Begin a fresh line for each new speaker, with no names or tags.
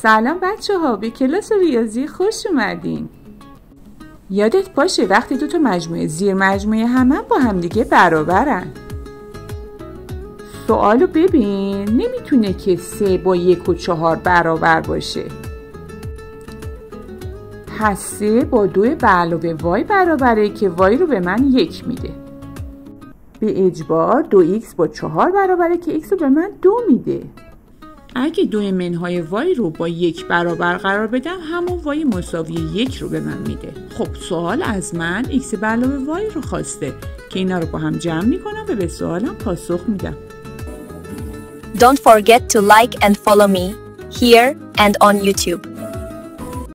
سلام بچه ها، به کلاس ریاضی خوش اومدین. یادت باشه وقتی دو تا مجموعه زیر مجموعه همه با همدیگه برابرن. سوالو ببین، نمیتونه که 3 با 1 و 4 برابر باشه. پس 3 با 2 به علاوه وای برابره که وای رو به من 1 میده. به اجبار 2x با 4 برابره که x رو به من 2 میده. اگه 2 منهای وای رو با 1 برابر قرار بدم، همون وای مساوی 1 رو به من میده. خب سوال از من x به علاوه وای رو خواسته که اینا رو با هم جمع میکنم و به سوالم پاسخ میدم.
Don't forget to like and follow me here and on YouTube.